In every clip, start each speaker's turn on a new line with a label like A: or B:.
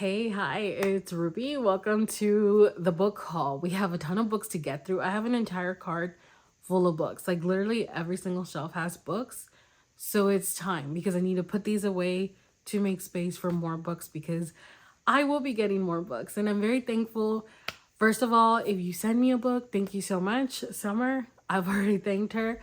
A: Hi, it's Ruby. Welcome to the book haul. We have a ton of books to get through. I have an entire cart full of books. Like literally every single shelf has books. So it's time because I need to put these away to make space for more books because I will be getting more books. And I'm very thankful. First of all, if you send me a book, thank you so much, Summer. I've already thanked her.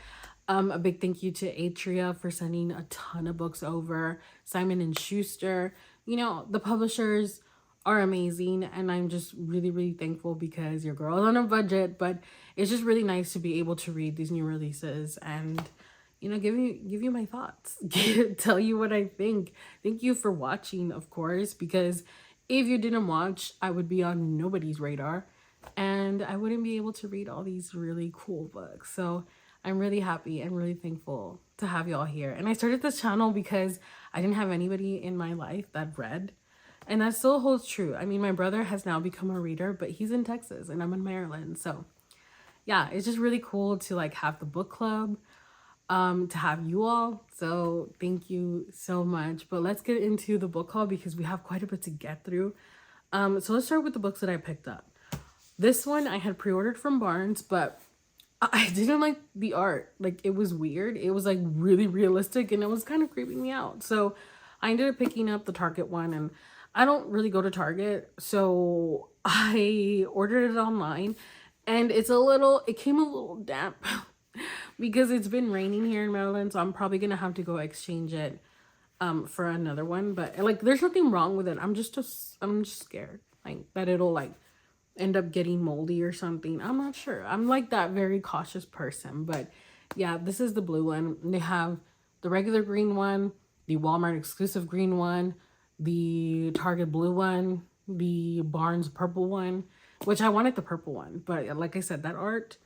A: A big thank you to Atria for sending a ton of books over. Simon and Schuster. You know, the publishers are amazing, and I'm just really, really thankful because your girl's on a budget, but it's just really nice to be able to read these new releases and give you my thoughts, tell you what I think. Thank you for watching, of course, because if you didn't watch, I would be on nobody's radar and I wouldn't be able to read all these really cool books. So I'm really happy and really thankful to have y'all here. And I started this channel because I didn't have anybody in my life that read. And that still holds true. I mean, my brother has now become a reader, but he's in Texas and I'm in Maryland. So yeah, it's just really cool to like have the book club, to have you all. So thank you so much. But let's get into the book haul because we have quite a bit to get through. So let's start with the books that I picked up. This one I had pre-ordered from Barnes, but I didn't like the art. Like, it was weird. It was like really realistic and it was kind of creeping me out. So I ended up picking up the Target one, and I don't really go to Target. So I ordered it online and it came a little damp because it's been raining here in Maryland. So I'm probably going to have to go exchange it for another one. But like, there's nothing wrong with it. I'm just scared like that it'll like end up getting moldy or something. I'm not sure. I'm like that very cautious person. But yeah, this is the blue one. They have the regular green one, the Walmart exclusive green one, the Target blue one, the Barnes purple one, which I wanted the purple one. But like I said, that art,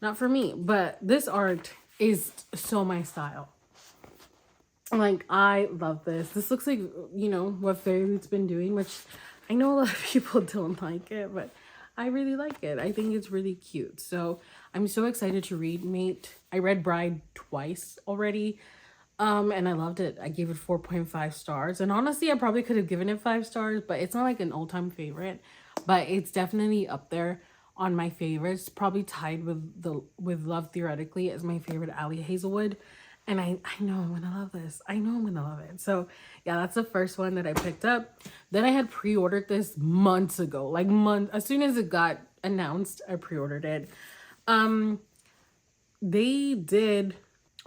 A: not for me. But this art is so my style. Like, I love this. This looks like, you know, what Fairy's been doing, which I know a lot of people don't like it, but I really like it. I think it's really cute. So I'm so excited to read Mate. I read Bride twice already. And I loved it. I gave it 4.5 stars. And honestly, I probably could have given it 5 stars, but it's not like an all-time favorite. But it's definitely up there on my favorites. Probably tied with Love Theoretically as my favorite Ali Hazelwood. And I know I'm gonna love this. I know I'm gonna love it. So yeah, that's the first one that I picked up. Then I had pre-ordered this months ago. Like as soon as it got announced, I pre-ordered it. They did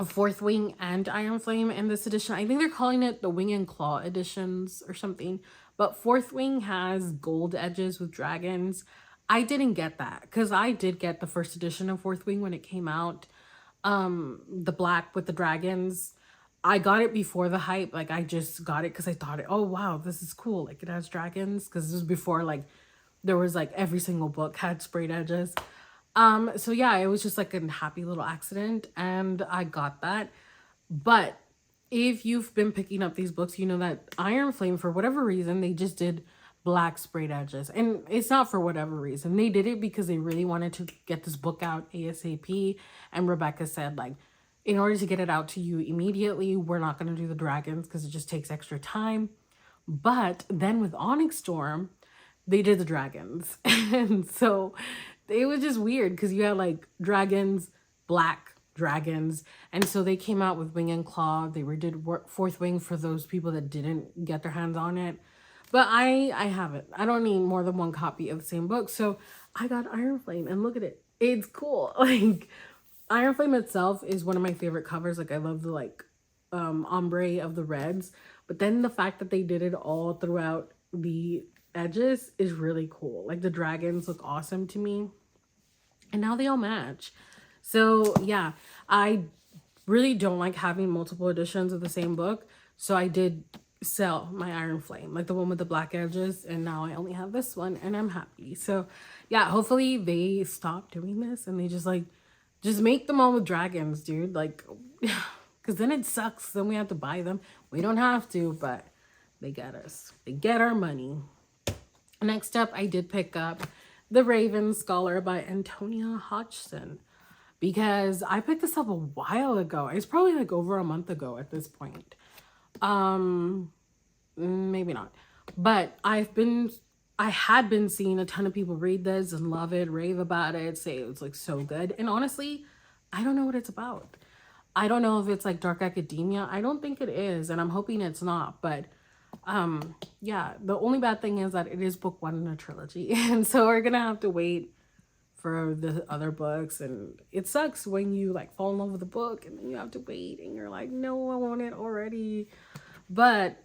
A: a Fourth Wing and Iron Flame in this edition. I think they're calling it the Wing and Claw editions or something. But Fourth Wing has gold edges with dragons. I didn't get that because I did get the first edition of Fourth Wing when it came out. The black with the dragons. I got it before the hype. Like, I just got it because I thought, oh wow, this is cool. Like, it has dragons, because this was before like there was like every single book had sprayed edges. So yeah, it was just like a happy little accident and I got that. But if you've been picking up these books, you know that Iron Flame, for whatever reason, they just did black sprayed edges. And it's not for whatever reason. They did it because they really wanted to get this book out ASAP. And Rebecca said, like, in order to get it out to you immediately, we're not going to do the dragons because it just takes extra time. But then with Onyx Storm, they did the dragons. And so it was just weird because you had like dragons, black dragons. And so they came out with Wing and Claw. They did Fourth Wing for those people that didn't get their hands on it. But I have it. I don't need more than one copy of the same book. So I got Iron Flame and look at it. It's cool. Like, Iron Flame itself is one of my favorite covers. Like, I love the like ombre of the reds. But then the fact that they did it all throughout the edges is really cool. Like, the dragons look awesome to me. And now they all match. So yeah, I really don't like having multiple editions of the same book. So I did sell my Iron Flame, like the one with the black edges, and now I only have this one and I'm happy. So yeah, hopefully they stop doing this and they just make them all with dragons, dude. Like, because then it sucks. Then we have to buy them. We don't have to, but they get us. They get our money. Next up, I did pick up The Raven Scholar by Antonia Hodgson, because I picked this up a while ago. It's probably like over a month ago at this point. Maybe not. But I had been seeing a ton of people read this and love it, rave about it, say it was like so good. And honestly, I don't know what it's about. I don't know if it's like dark academia. I don't think it is, and I'm hoping it's not. But yeah, the only bad thing is that it is book one in a trilogy. And so we're gonna have to wait for the other books, and it sucks when you like fall in love with a book and then you have to wait and you're like, no, I want it already. But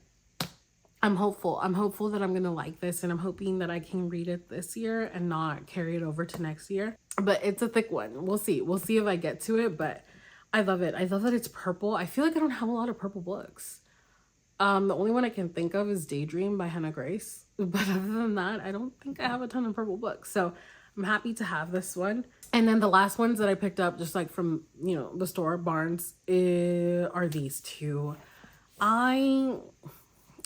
A: I'm hopeful. I'm hopeful that I'm gonna like this, and I'm hoping that I can read it this year and not carry it over to next year. But it's a thick one. We'll see. We'll see if I get to it, but I love it. I love that it's purple. I feel like I don't have a lot of purple books. The only one I can think of is Daydream by Hannah Grace. But other than that, I don't think I have a ton of purple books. So I'm happy to have this one. And then the last ones that I picked up, just like from, the store, Barnes, are these two. I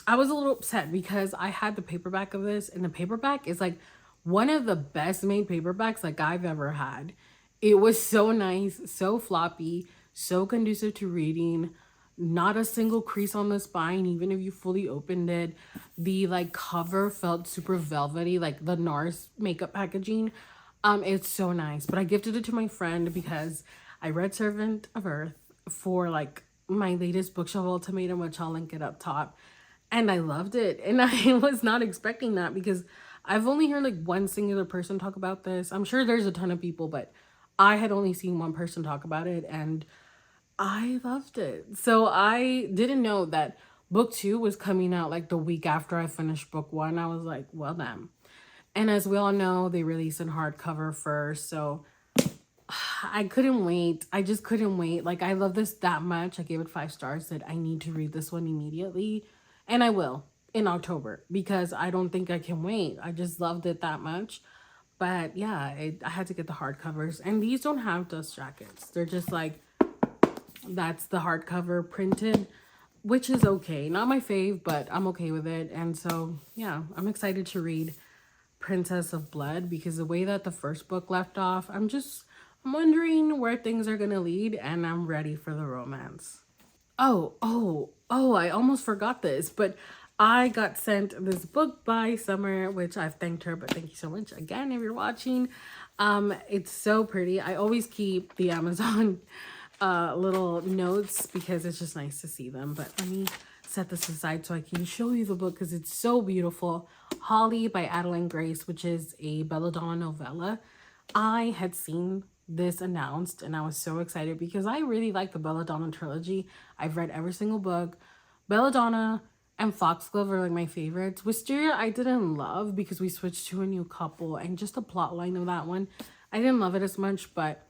A: was a little upset because I had the paperback of this, and the paperback is like one of the best made paperbacks like I've ever had. It was so nice, so floppy, so conducive to reading. Not a single crease on the spine, even if you fully opened it. The like cover felt super velvety, like the NARS makeup packaging. It's so nice. But I gifted it to my friend because I read Servant of Earth for like my latest bookshelf ultimatum, which I'll link it up top. And I loved it. And I was not expecting that because I've only heard like one singular person talk about this. I'm sure there's a ton of people, but I had only seen one person talk about it, and I loved it. So I didn't know that book two was coming out like the week after I finished book one. I was like, well, damn. And as we all know, they released in hardcover first. So I couldn't wait. I just couldn't wait. Like, I love this that much. I gave it 5 stars. Said I need to read this one immediately. And I will in October because I don't think I can wait. I just loved it that much. But yeah, I had to get the hardcovers. And these don't have dust jackets. They're just like, that's the hardcover printed, which is okay. Not my fave, but I'm okay with it. And so, yeah, I'm excited to read Princess of Blood because the way that the first book left off, I'm wondering where things are going to lead, and I'm ready for the romance. Oh, I almost forgot this, but I got sent this book by Summer, which I've thanked her, but thank you so much again if you're watching. It's so pretty. I always keep the Amazon little notes because it's just nice to see them. But let me set this aside so I can show you the book because it's so beautiful. Holly by Adeline Grace, which is a Belladonna novella. I had seen this announced and I was so excited because I really like the Belladonna trilogy. I've read every single book. Belladonna and Foxglove are like my favorites. Wisteria I didn't love because we switched to a new couple, and just the plot line of that one, I didn't love it as much, but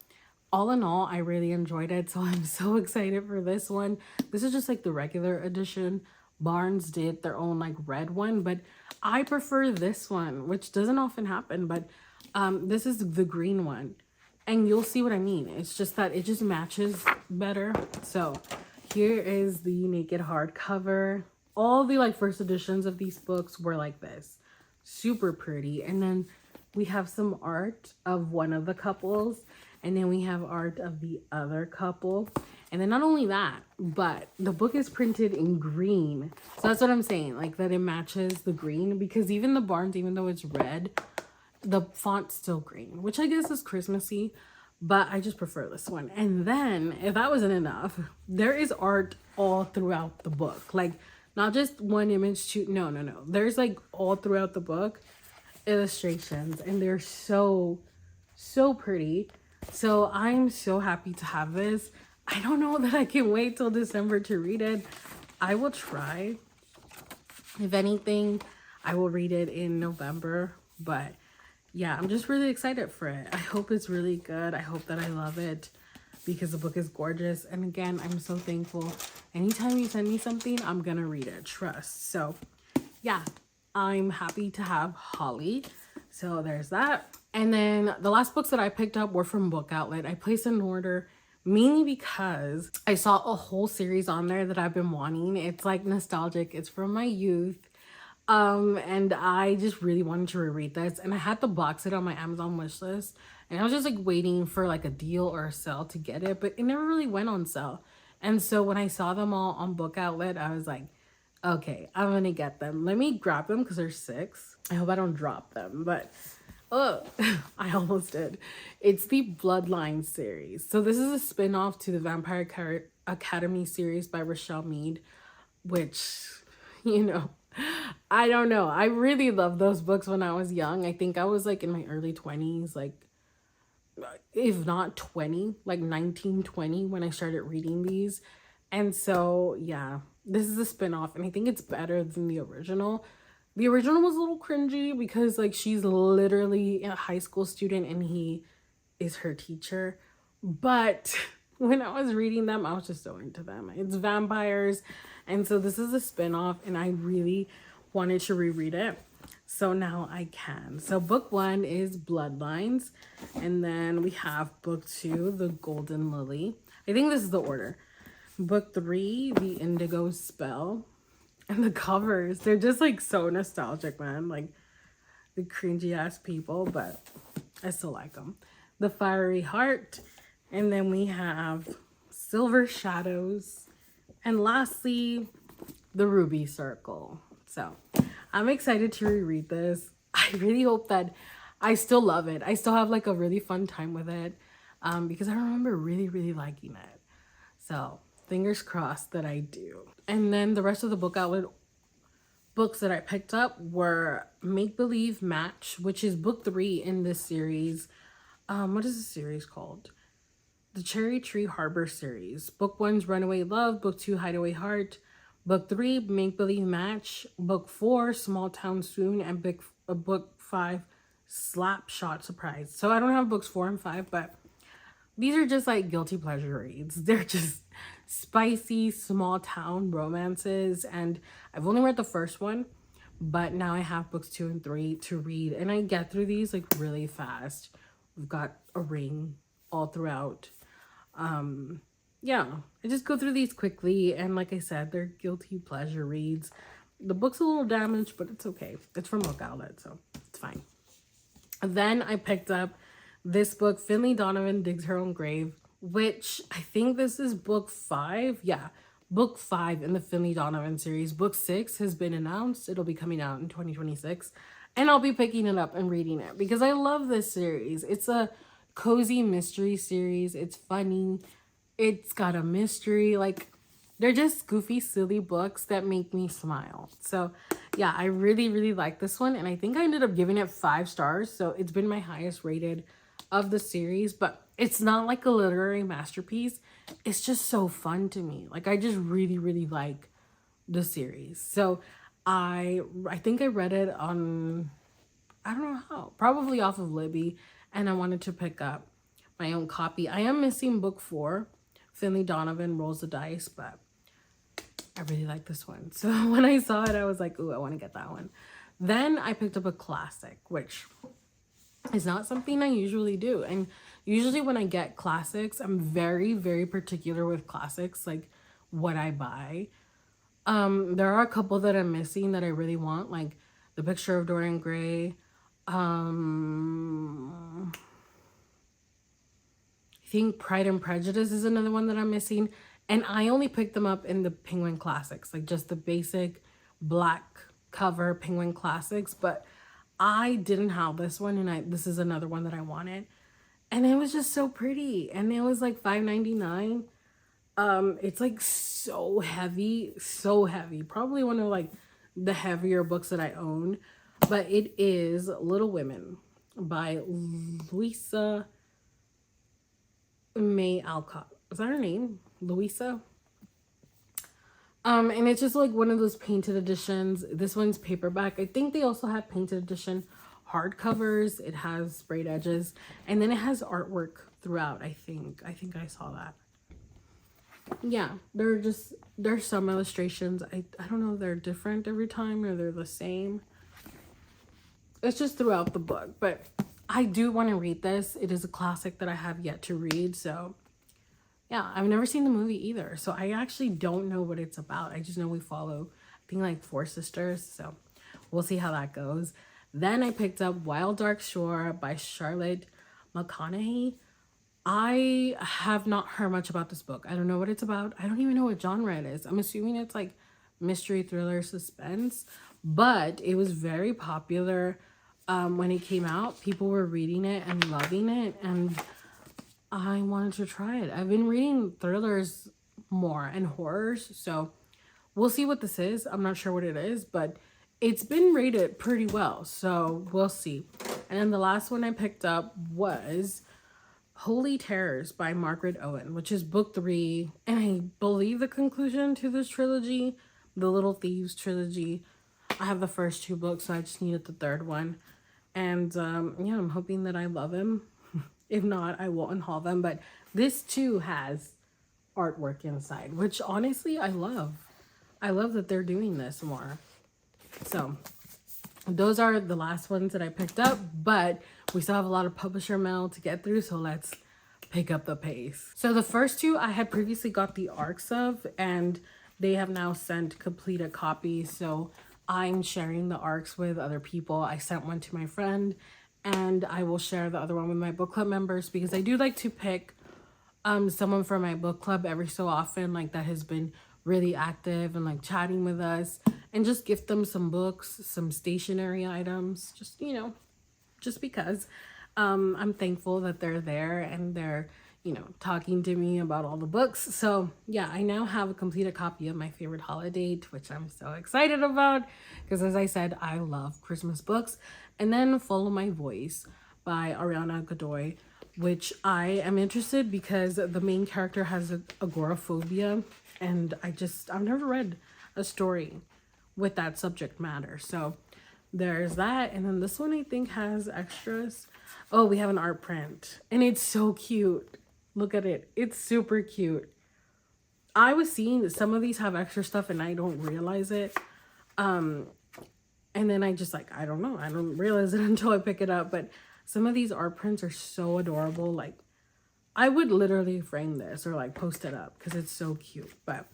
A: all in all, I really enjoyed it. So I'm so excited for this one. This is just like the regular edition. Barnes did their own like red one, but I prefer this one, which doesn't often happen, but this is the green one. And you'll see what I mean. It's just that it just matches better. So here is the naked hardcover. All the like first editions of these books were like this. Super pretty. And then we have some art of one of the couples. And then we have art of the other couple. And then not only that, but the book is printed in green. So that's what I'm saying. Like that it matches the green. Because even the Barnes, even though it's red, the font's still green, which I guess is Christmassy, but I just prefer this one. And then, if that wasn't enough, there is art all throughout the book. Like, not just one image, no. There's like all throughout the book illustrations, and they're so pretty. So I'm so happy to have this. I don't know that I can wait till December to read it. I will try. If anything, I will read it in November, but yeah, I'm just really excited for it. I hope it's really good. I hope that I love it because the book is gorgeous. And again, I'm so thankful. Anytime you send me something, I'm gonna read it, trust. So yeah, I'm happy to have Holly. So there's that. And then the last books that I picked up were from Book Outlet. I placed an order mainly because I saw a whole series on there that I've been wanting. It's like nostalgic. It's from my youth. And I just really wanted to reread this, and I had to box it on my Amazon wish list, and I was just like waiting for like a deal or a sale to get it, but it never really went on sale. And so when I saw them all on Book Outlet, I was like, Okay, I'm gonna get them. Let me grab them because there's 6. I hope I don't drop them, but oh, I almost did. It's the Bloodline series. So this is a spin-off to the Academy series by Rochelle Mead, which, you know, I don't know. I really loved those books when I was young. I think I was like in my early 20s, like if not 20, like 19, 20 when I started reading these. And so, yeah, this is a spin-off and I think it's better than the original. The original was a little cringy because like she's literally a high school student and he is her teacher. But when I was reading them, I was just so into them. It's vampires. And so this is a spin-off and I really wanted to reread it. So now I can. So book 1 is Bloodlines. And then we have book 2, The Golden Lily. I think this is the order. Book 3, The Indigo Spell. And the covers, they're just like so nostalgic, man. Like the cringy ass people, but I still like them. The Fiery Heart. And then we have Silver Shadows. And lastly, The Ruby Circle. So I'm excited to reread this. I really hope that I still love it. I still have like a really fun time with it because I remember really, really liking it. So fingers crossed that I do. And then the rest of the book outlet books that I picked up were Make Believe Match, which is book 3 in this series. What is the series called? The Cherry Tree Harbor series. Book 1's Runaway Love. Book 2, Hideaway Heart. Book 3, Make Believe Match. Book 4, Small Town Soon. And book 5, Slap Shot Surprise. So I don't have books 4 and 5, but these are just like guilty pleasure reads. They're just spicy small town romances. And I've only read the first one, but now I have books 2 and 3 to read. And I get through these like really fast. We've got a ring all throughout. Yeah, I just go through these quickly, and like I said, they're guilty pleasure reads. The book's a little damaged, but it's okay. It's from Book Outlet, so it's fine. Then I picked up this book, Finley Donovan Digs Her Own Grave, which I think this is book 5. Yeah, book 5 in the Finley Donovan series. Book 6 has been announced. It'll be coming out in 2026, and I'll be picking it up and reading it because I love this series. It's a cozy mystery series. It's funny. It's got a mystery. Like, they're just goofy, silly books that make me smile. So yeah, I really, really like this one. And I think I ended up giving it 5 stars. So it's been my highest rated of the series. But it's not like a literary masterpiece. It's just so fun to me. Like, I just really, really like the series. So I think I read it on, I don't know how, probably off of Libby. And I wanted to pick up my own copy. I am missing book 4. Finley Donovan Rolls the Dice, but I really like this one. So when I saw it, I was like, ooh, I want to get that one. Then I picked up a classic, which is not something I usually do. And usually when I get classics, I'm very, very particular with classics, like what I buy. There are a couple that I'm missing that I really want, like The Picture of Dorian Gray. I think Pride and Prejudice is another one that I'm missing. And I only picked them up in the Penguin Classics, like just the basic black cover Penguin Classics. But I didn't have this one, and this is another one that I wanted. And it was just so pretty. And it was like $5.99. It's like so heavy, so heavy. Probably one of like the heavier books that I own. But it is Little Women by Louisa May Alcott. Is that her name? Louisa? And it's just like one of those painted editions. This one's paperback. I think they also have painted edition hardcovers. It has sprayed edges. And then it has artwork throughout, I think. I think I saw that. Yeah, there's some illustrations. I don't know if they're different every time or they're the same. It's just throughout the book, but I do want to read this. It is a classic that I have yet to read. So yeah, I've never seen the movie either. So I actually don't know what it's about. I just know we follow, I think, like 4 sisters. So we'll see how that goes. Then I picked up Wild Dark Shore by Charlotte McConaughey. I have not heard much about this book. I don't know what it's about. I don't even know what genre it is. I'm assuming it's like mystery, thriller, suspense, but it was very popular when it came out. People were reading it and loving it, and I wanted to try it. I've been reading thrillers more and horrors, so we'll see what this is. I'm not sure what it is, but it's been rated pretty well, so we'll see. And then the last one I picked up was Holy Terrors by Margaret Owen, which is book 3, and I believe the conclusion to this trilogy, the Little Thieves trilogy. I have the first 2 books, so I just needed the 3rd one. And yeah, I'm hoping that I love him. If not, I will unhaul them. But this too has artwork inside, which honestly I love. I love that they're doing this more. So those are the last ones that I picked up, but we still have a lot of publisher mail to get through, so let's pick up the pace. So the first 2 I had previously got the arcs of, and they have now sent completed copies, so I'm sharing the arcs with other people. I sent one to my friend, and I will share the other one with my book club members, because I do like to pick someone from my book club every so often, like that has been really active and like chatting with us, and just gift them some books, some stationery items, just, you know, just because I'm thankful that they're there and they're, you know, talking to me about all the books. So yeah, I now have a completed copy of my favorite holiday, which I'm so excited about, because as I said, I love Christmas books. And then Follow My Voice by Ariana Godoy, which I am interested because the main character has agoraphobia, and I've never read a story with that subject matter. So there's that. And then this one I think has extras. Oh, we have an art print, and it's so cute. Look at it. It's super cute. I was seeing that some of these have extra stuff and I don't realize it. And then I just like, I don't know. I don't realize it until I pick it up. But some of these art prints are so adorable. Like, I would literally frame this or like post it up because it's so cute. But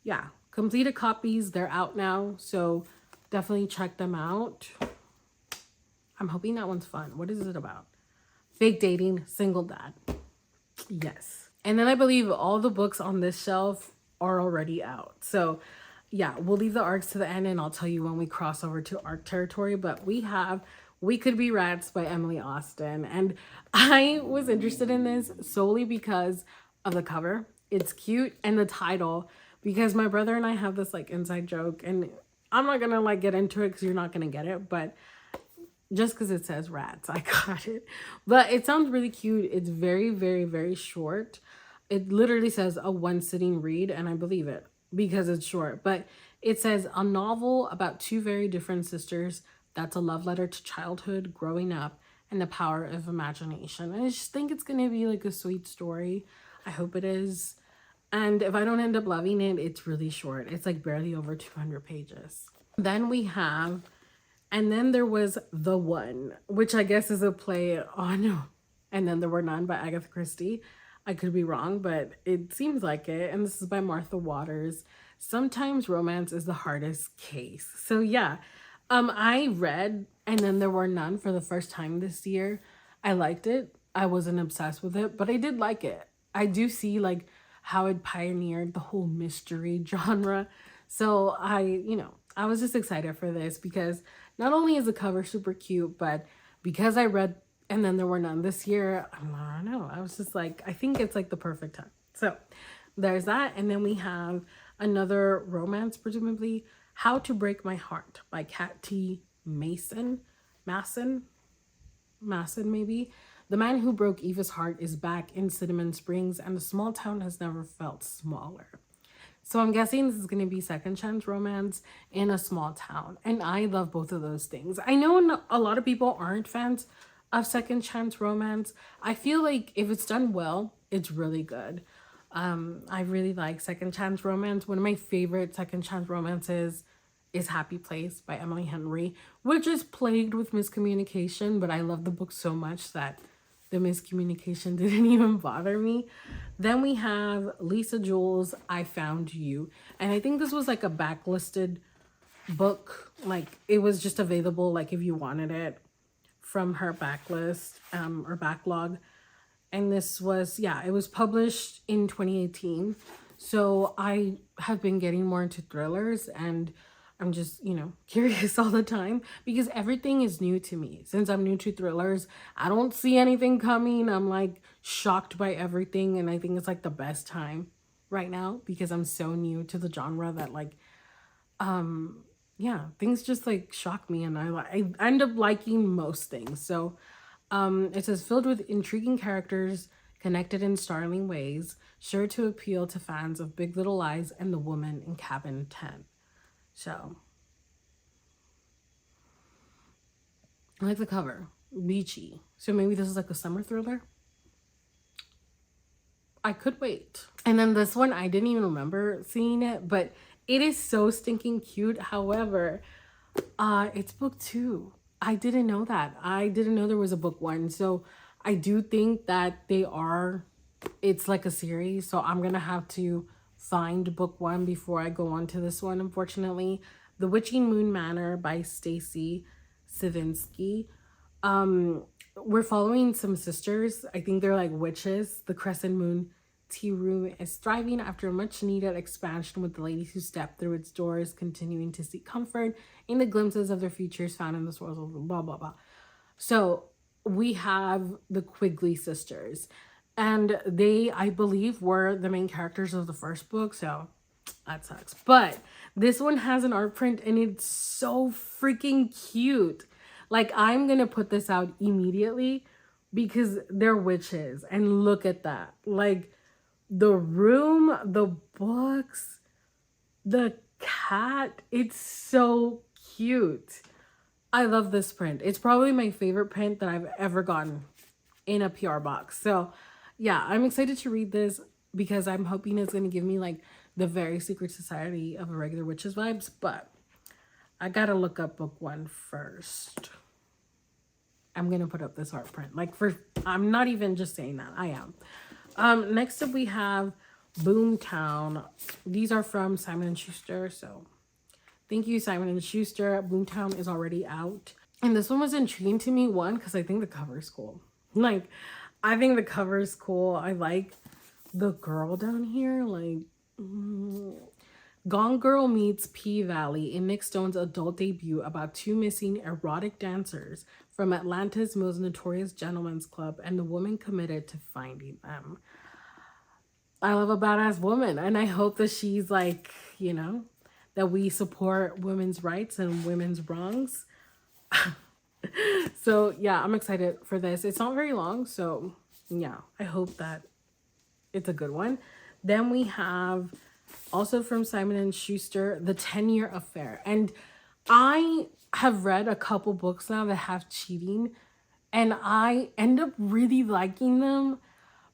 A: yeah, completed copies. They're out now. So definitely check them out. I'm hoping that one's fun. What is it about? Fake dating, single dad. Yes. And then I believe all the books on this shelf are already out. So yeah, we'll leave the arcs to the end and I'll tell you when we cross over to arc territory. But we have We Could Be Rats by Emily Austen. And I was interested in this solely because of the cover. It's cute, and the title, because my brother and I have this like inside joke, and I'm not gonna like get into it because you're not gonna get it, but just because it says rats, I got it. But it sounds really cute. It's very, very, very short. It literally says a one sitting read, and I believe it because it's short. But it says a novel about 2 very different sisters that's a love letter to childhood, growing up, and the power of imagination. And I just think it's going to be like a sweet story. I hope it is. And if I don't end up loving it, it's really short. It's like barely over 200 pages. Then we have And Then There Was the One, which I guess is a play on And Then There Were None by Agatha Christie. I could be wrong, but it seems like it. And this is by Martha Waters. Sometimes romance is the hardest case. So yeah, I read And Then There Were None for the first time this year. I liked it. I wasn't obsessed with it, but I did like it. I do see like how it pioneered the whole mystery genre. So I was just excited for this because not only is the cover super cute, but because I read And Then There Were None this year, I don't know. I was just like, I think it's like the perfect time. So there's that. And then we have another romance, presumably, How to Break My Heart by Kat T. Masson, maybe. The man who broke Eva's heart is back in Cinnamon Springs, and the small town has never felt smaller. So I'm guessing this is going to be second chance romance in a small town. And I love both of those things. I know a lot of people aren't fans of second chance romance. I feel like if it's done well, it's really good. I really like second chance romance. One of my favorite second chance romances is Happy Place by Emily Henry, which is plagued with miscommunication, but I love the book so much that the miscommunication didn't even bother me. Then we have Lisa Jules' I Found You. And I think this was like a backlisted book. Like it was just available like if you wanted it from her backlist or backlog. And this was, it was published in 2018. So I have been getting more into thrillers, and I'm just, curious all the time because everything is new to me. Since I'm new to thrillers, I don't see anything coming. I'm like shocked by everything, and I think it's like the best time right now because I'm so new to the genre that like yeah, things just like shock me, and I end up liking most things. So it says filled with intriguing characters connected in startling ways, sure to appeal to fans of Big Little Lies and The Woman in Cabin 10. So I like the cover. Beachy. So maybe this is like a summer thriller. I could wait. And then this one, I didn't even remember seeing it, but it is so stinking cute. However, it's book 2. I didn't know that. I didn't know there was a book 1. So I do think that it's like a series. So I'm gonna have to find book 1 before I go on to this one, unfortunately. The Witching Moon Manor by Stacy Savinsky. We're following some sisters. I think they're like witches. The Crescent Moon Tea Room is thriving after a much needed expansion, with the ladies who step through its doors continuing to seek comfort in the glimpses of their futures found in the source of blah blah blah. So we have the Quigley sisters, and they, I believe, were the main characters of the first book. So that sucks. But this one has an art print, and it's so freaking cute. Like, I'm gonna put this out immediately because they're witches, and look at that. Like, the room, the books, the cat, it's so cute. I love this print. It's probably my favorite print that I've ever gotten in a PR box. So yeah, I'm excited to read this because I'm hoping it's going to give me like the very secret society of a regular witches vibes, but I gotta look up book 1 first. I'm gonna put up this art print. I'm not even just saying that. I am. Next up we have Boomtown. These are from Simon and Schuster. So thank you, Simon and Schuster. Boomtown is already out. And this one was intriguing to me, one, because I think the cover is cool. Like, I think the cover is cool. I like the girl down here. Like, Gone Girl meets P Valley in Nick Stone's adult debut about 2 missing erotic dancers from Atlanta's most notorious gentlemen's club and the woman committed to finding them. I love a badass woman, and I hope that she's like, that we support women's rights and women's wrongs. So yeah, I'm excited for this. It's not very long, so yeah, I hope that it's a good one. Then we have also from Simon and Schuster, The 10-Year Affair. And I have read a couple books now that have cheating, and I end up really liking them,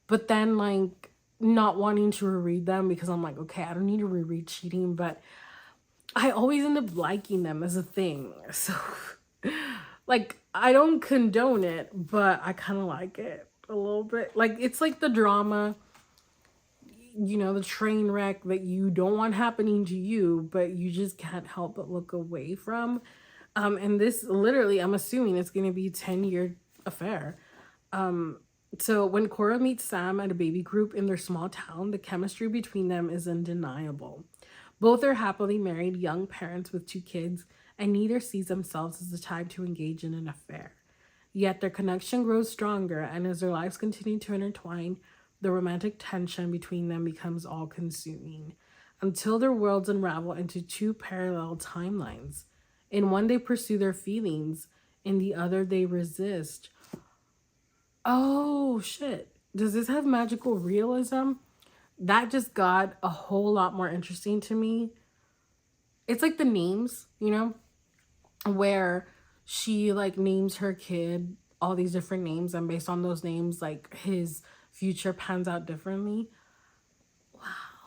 A: but then like not wanting to reread them because I'm like, okay, I don't need to reread cheating, but I always end up liking them as a thing. So like, I don't condone it, but I kind of like it a little bit. Like, it's like the drama, the train wreck that you don't want happening to you, but you just can't help but look away from. And this literally, I'm assuming it's going to be a 10-year affair. So when Cora meets Sam at a baby group in their small town, the chemistry between them is undeniable. Both are happily married young parents with 2 kids, and neither sees themselves as the type to engage in an affair. Yet their connection grows stronger, and as their lives continue to intertwine, the romantic tension between them becomes all-consuming, until their worlds unravel into 2 parallel timelines. In one, they pursue their feelings. In the other, they resist. Oh, shit. Does this have magical realism? That just got a whole lot more interesting to me. It's like the names, where she like names her kid all these different names, and based on those names, like his future pans out differently.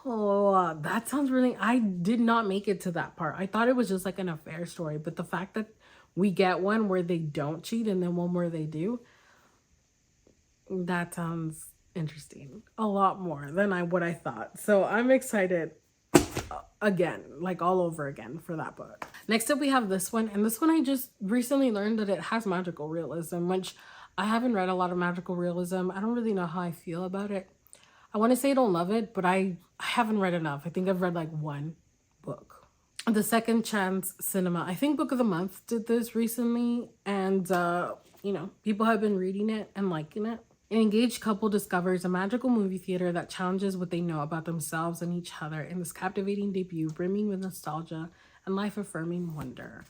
A: Wow, that sounds really... I did not make it to that part. I thought it was just like an affair story, but the fact that we get one where they don't cheat and then one where they do, that sounds interesting. A lot more than what I thought. So I'm excited again, like all over again for that book. Next up we have this one, and this one I just recently learned that it has magical realism, which I haven't read a lot of magical realism. I don't really know how I feel about it. I want to say I don't love it, but I haven't read enough. I think I've read like one book. The Second Chance Cinema. I think Book of the Month did this recently, and people have been reading it and liking it. An engaged couple discovers a magical movie theater that challenges what they know about themselves and each other in this captivating debut, brimming with nostalgia and life-affirming wonder.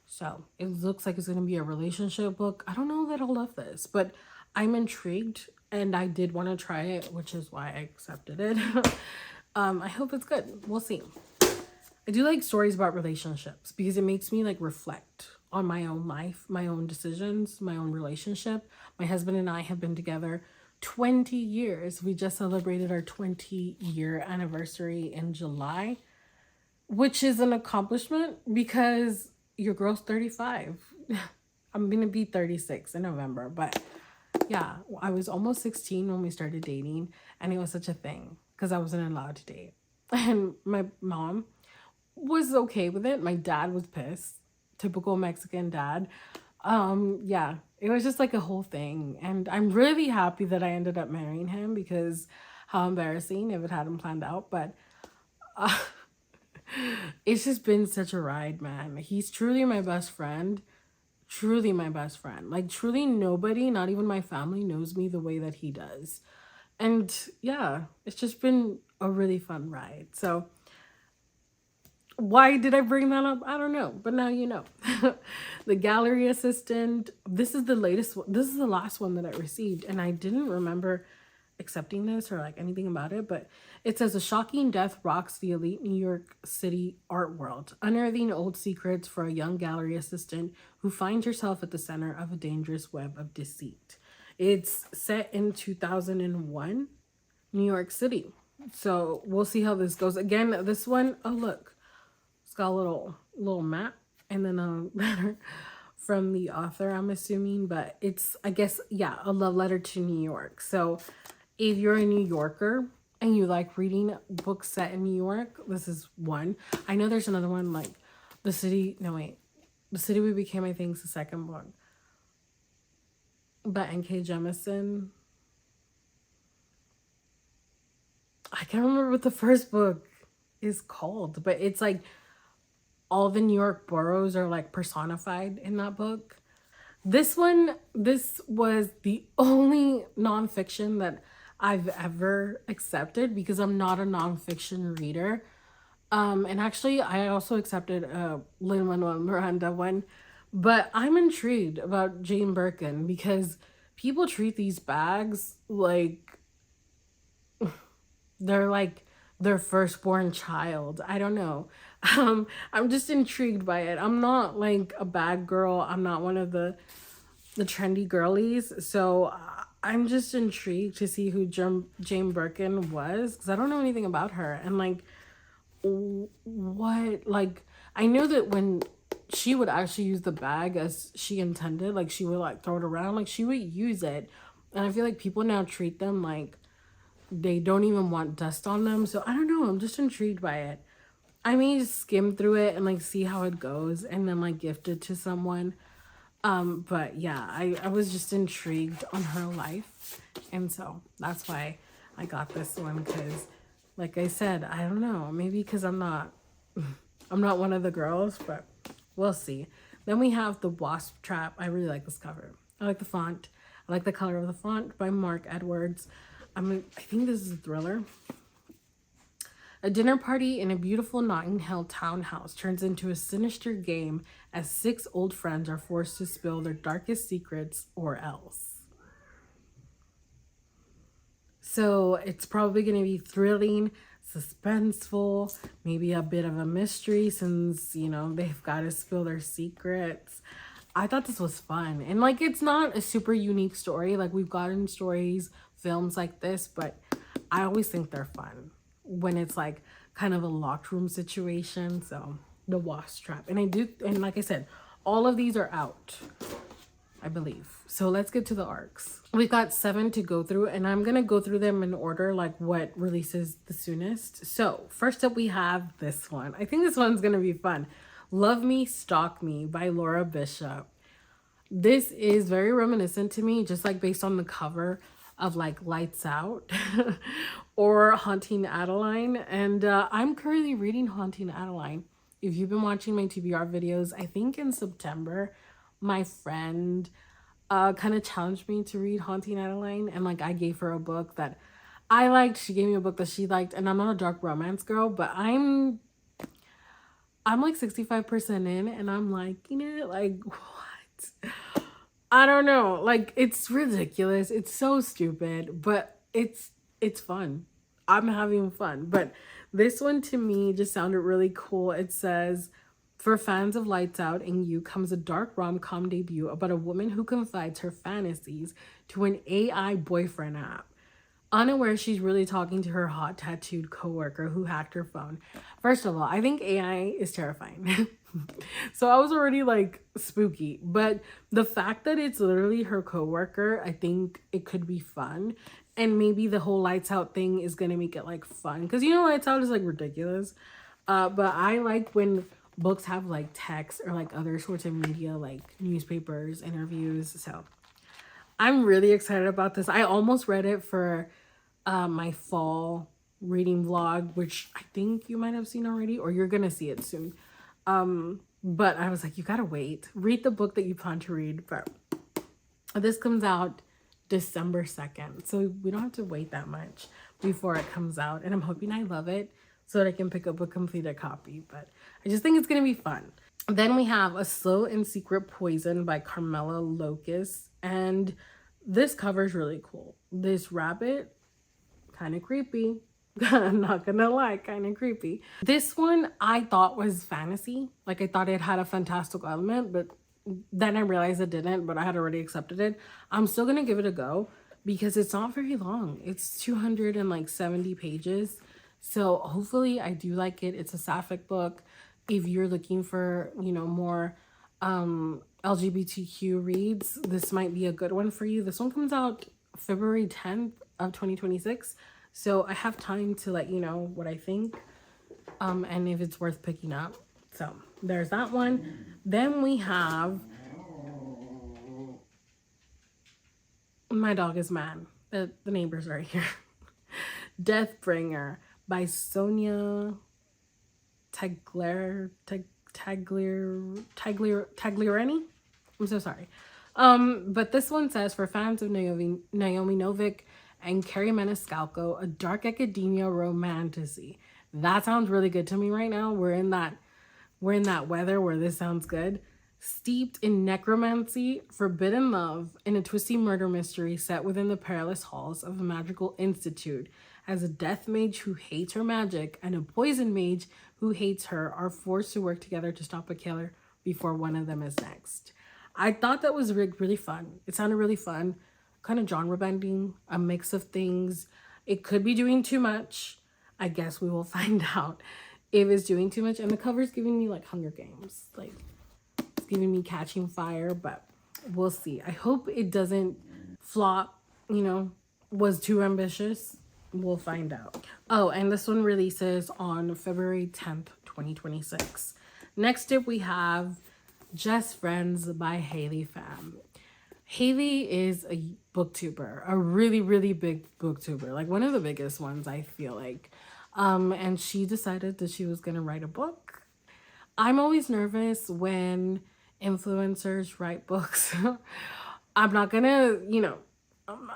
A: So it looks like it's going to be a relationship book. I don't know that I'll love this, but I'm intrigued and I did want to try it, which is why I accepted it. I hope it's good. We'll see. I do like stories about relationships because it makes me like reflect on my own life, my own decisions, my own relationship. My husband and I have been together 20 years. We just celebrated our 20-year anniversary in July, which is an accomplishment because your girl's 35. I'm going to be 36 in November, but yeah, I was almost 16 when we started dating, and it was such a thing because I wasn't allowed to date. And my mom was okay with it. My dad was pissed. Typical Mexican dad. Yeah, it was just like a whole thing. And I'm really happy that I ended up marrying him because how embarrassing if it hadn't planned out. But it's just been such a ride, man. He's truly my best friend. Truly my best friend. Like, truly nobody, not even my family, knows me the way that he does. And yeah, it's just been a really fun ride. So why did I bring that up? I don't know, but now you know. The gallery assistant. This is the latest one. This is the last one that I received, and I didn't remember accepting this or like anything about it, but it says a shocking death rocks the elite New York City art world, unearthing old secrets for a young gallery assistant who finds herself at the center of a dangerous web of deceit. It's set in 2001, New York City. So we'll see how this goes. Again, this one, oh look, it's got a little map and then a letter from the author, I'm assuming, but it's, I guess, yeah, a love letter to New York. So if you're a New Yorker and you like reading books set in New York, this is one. I know there's another one like The City We Became, I think, is the second book. By N.K. Jemisin. I can't remember what the first book is called, but it's like all the New York boroughs are like personified in that book. This was the only nonfiction that I've ever accepted because I'm not a nonfiction reader. And actually, I also accepted a Lin-Manuel Miranda one, but I'm intrigued about Jane Birkin because people treat these bags like they're like their firstborn child. I don't know. I'm just intrigued by it. I'm not like a bag girl. I'm not one of the trendy girlies. So I'm just intrigued to see who Jane Birkin was because I don't know anything about her. And like, what, like, I know that when she would actually use the bag as she intended, like she would like throw it around, like she would use it. And I feel like people now treat them like they don't even want dust on them. So I don't know. I'm just intrigued by it. I may just skim through it and like see how it goes and then like gift it to someone. But yeah, I was just intrigued on her life. And so that's why I got this one because like I said, I don't know, maybe because I'm not one of the girls, but we'll see. Then we have The Wasp Trap. I really like this cover. I like the font. I like the color of the font by Mark Edwards. I think this is a thriller. A dinner party in a beautiful Notting Hill townhouse turns into a sinister game as 6 old friends are forced to spill their darkest secrets or else. So it's probably going to be thrilling, suspenseful, maybe a bit of a mystery since, you know, they've got to spill their secrets. I thought this was fun. And like, it's not a super unique story. Like we've gotten stories, films like this, but I always think they're fun when it's like kind of a locked room situation. So The Wasp Trap. And like I said, all of these are out, I believe. So let's get to the arcs. We've got 7 to go through and I'm going to go through them in order, like what releases the soonest. So first up we have this one. I think this one's going to be fun. Love Me, Stalk Me by Laura Bishop. This is very reminiscent to me, just like based on the cover of like Lights Out or Haunting Adeline. And I'm currently reading Haunting Adeline. If you've been watching my TBR videos, I think in September, my friend kind of challenged me to read Haunting Adeline, and like I gave her a book that I liked, she gave me a book that she liked, and I'm not a dark romance girl, but I'm like 65% in, and I'm liking it. Like, what? I don't know. Like, it's ridiculous. It's so stupid, but it's fun. I'm having fun. But this one to me just sounded really cool. It says, for fans of Lights Out and You comes a dark rom-com debut about a woman who confides her fantasies to an AI boyfriend app. Unaware she's really talking to her hot tattooed coworker who hacked her phone. First of all, I think AI is terrifying. So I was already like spooky, but the fact that it's literally her coworker, I think it could be fun. And maybe the whole Lights Out thing is gonna make it like fun, because you know Lights Out is like ridiculous. But I like when books have like text or like other sorts of media, like newspapers, interviews. So I'm really excited about this. I almost read it for my fall reading vlog, which I think you might have seen already, or you're gonna see it soon. But I was like, you gotta wait. Read the book that you plan to read. But this comes out December 2nd, so we don't have to wait that much before it comes out. And I'm hoping I love it so that I can pick up a completed copy. But I just think it's gonna be fun. Then we have A Slow and Secret Poison by Carmela Locust. And this cover is really cool. This rabbit, kind of creepy. I'm not gonna lie, kind of creepy. This one I thought was fantasy. Like I thought it had a fantastical element, but then I realized it didn't, but I had already accepted it. I'm still gonna give it a go because it's not very long. It's 270 pages. So hopefully I do like it. It's a sapphic book. If you're looking for, you know, more LGBTQ reads, this might be a good one for you. This one comes out February 10th of 2026. So I have time to let you know what I think and if it's worth picking up. So there's that one. Then we have My Dog is Mad. The neighbor's right here. Deathbringer by Sonia Tagliarini. I'm so sorry. But this one says, for fans of Naomi Novik and Carrie Maniscalco, a dark academia romantasy. That sounds really good to me right now. We're in that weather where this sounds good. Steeped in necromancy, forbidden love, and a twisty murder mystery set within the perilous halls of a magical institute, as a death mage who hates her magic and a poison mage who hates her are forced to work together to stop a killer before one of them is next. I thought that was really fun. It sounded really fun, kind of genre bending, a mix of things. It could be doing too much. I guess we will find out if it's doing too much. And the cover's giving me like Hunger Games, like it's giving me Catching Fire, but we'll see. I hope it doesn't flop, you know, was too ambitious. We'll find out. Oh, and this one releases on February 10th, 2026. Next up, we have Just Friends by Haley Pham. Haley is a booktuber, a really, really big booktuber, like one of the biggest ones, I feel like. And she decided that she was going to write a book. I'm always nervous when influencers write books. I'm not going to, you know,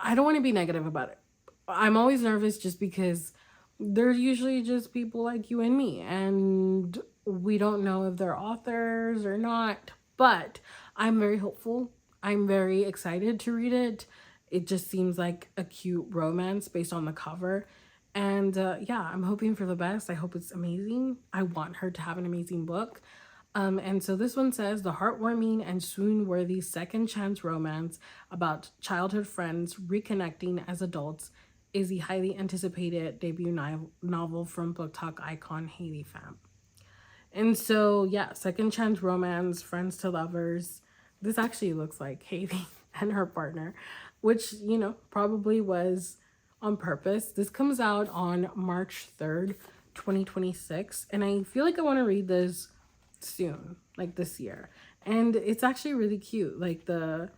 A: I don't want to be negative about it. I'm always nervous just because they're usually just people like you and me, and we don't know if they're authors or not, but I'm very hopeful. I'm very excited to read it. It just seems like a cute romance based on the cover. And yeah, I'm hoping for the best. I hope it's amazing. I want her to have an amazing book. And so this one says, the heartwarming and swoon-worthy second chance romance about childhood friends reconnecting as adults is the highly anticipated debut novel from Book Talk icon Haley Pham. And so, yeah, second chance romance, friends to lovers. This actually looks like Haley and her partner, which, you know, probably was on purpose. This comes out on March 3rd, 2026. And I feel like I want to read this soon, like this year. And it's actually really cute. Like the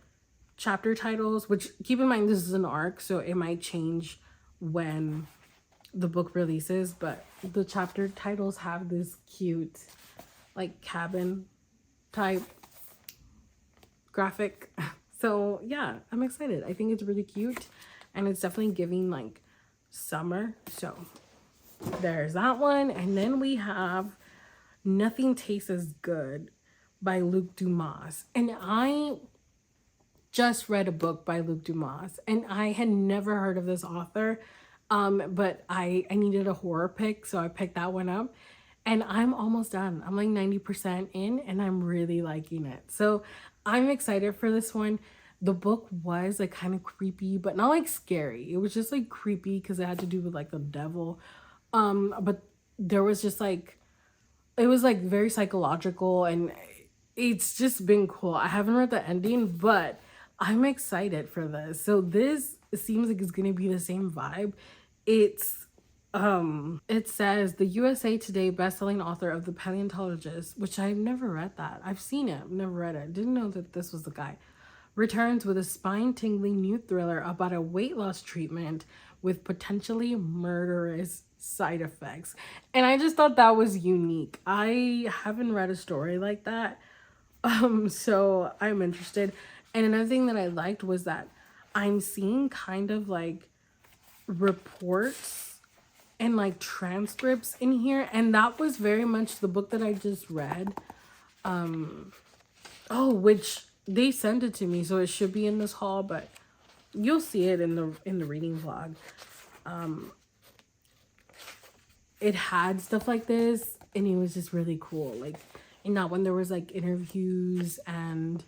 A: chapter titles, which keep in mind this is an arc, so it might change when the book releases, but the chapter titles have this cute like cabin type graphic. So yeah, I'm excited. I think it's really cute and it's definitely giving like summer. So there's that one. And then we have Nothing Tastes as Good by Luc Dumas. And I just read a book by Luc Dumas and I had never heard of this author. But I needed a horror pick, so I picked that one up. And I'm almost done. I'm like 90% in and I'm really liking it. So I'm excited for this one. The book was like kind of creepy, but not like scary. It was just like creepy because it had to do with like the devil. But there was just like, it was like very psychological and it's just been cool. I haven't read the ending, but I'm excited for this. So this seems like it's gonna be the same vibe. It says the USA Today bestselling author of The Paleontologist, which I've never read that. I've seen it, never read it. Didn't know that this was the guy. Returns with a spine-tingling new thriller about a weight loss treatment with potentially murderous side effects. And I just thought that was unique. I haven't read a story like that. So I'm interested. And another thing that I liked was that I'm seeing kind of like reports and like transcripts in here, and that was very much the book that I just read. Which they sent it to me, so it should be in this haul, but you'll see it in the reading vlog. It had stuff like this and it was just really cool, like in that one there was like interviews and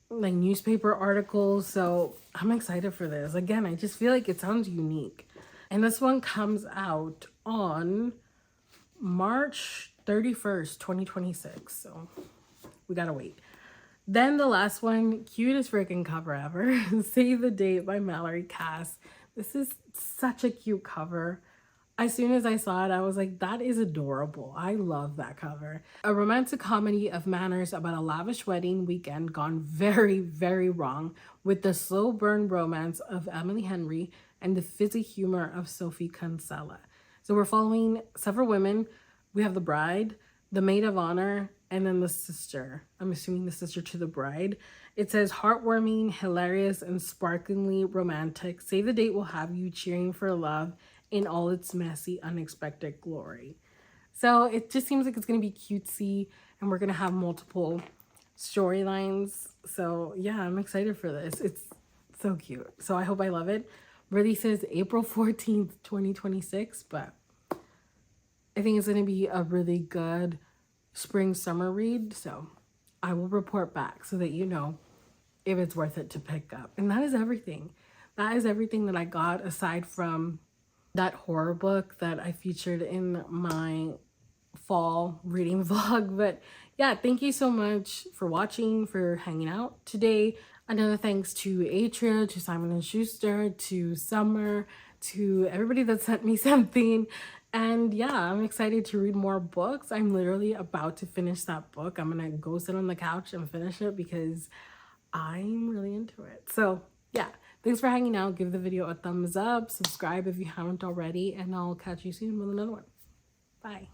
A: like newspaper articles. So I'm excited for this. Again, I just feel like it sounds unique. And this one comes out on March 31st, 2026. So we gotta wait. Then the last one, cutest freaking cover ever. Save the Date by Mallory Cass. This is such a cute cover. As soon as I saw it, I was like, that is adorable. I love that cover. A romantic comedy of manners about a lavish wedding weekend gone very, very wrong, with the slow burn romance of Emily Henry and the fizzy humor of Sophie Kinsella. So we're following several women. We have the bride, the maid of honor, and then the sister. I'm assuming the sister to the bride. It says heartwarming, hilarious, and sparklingly romantic. Save the Date will have you cheering for love in all its messy, unexpected glory. So it just seems like it's going to be cutesy and we're going to have multiple storylines. So yeah, I'm excited for this. It's so cute. So I hope I love it. Releases April 14th, 2026, but I think it's going to be a really good spring summer read. So I will report back so that you know if it's worth it to pick up. And that is everything. That is everything that I got aside from that horror book that I featured in my fall reading vlog. But yeah, thank you so much for watching, for hanging out today. Another thanks to Atria, to Simon & Schuster, to Summer, to everybody that sent me something. And yeah, I'm excited to read more books. I'm literally about to finish that book. I'm gonna go sit on the couch and finish it because I'm really into it. So yeah, thanks for hanging out. Give the video a thumbs up, subscribe if you haven't already, and I'll catch you soon with another one. Bye.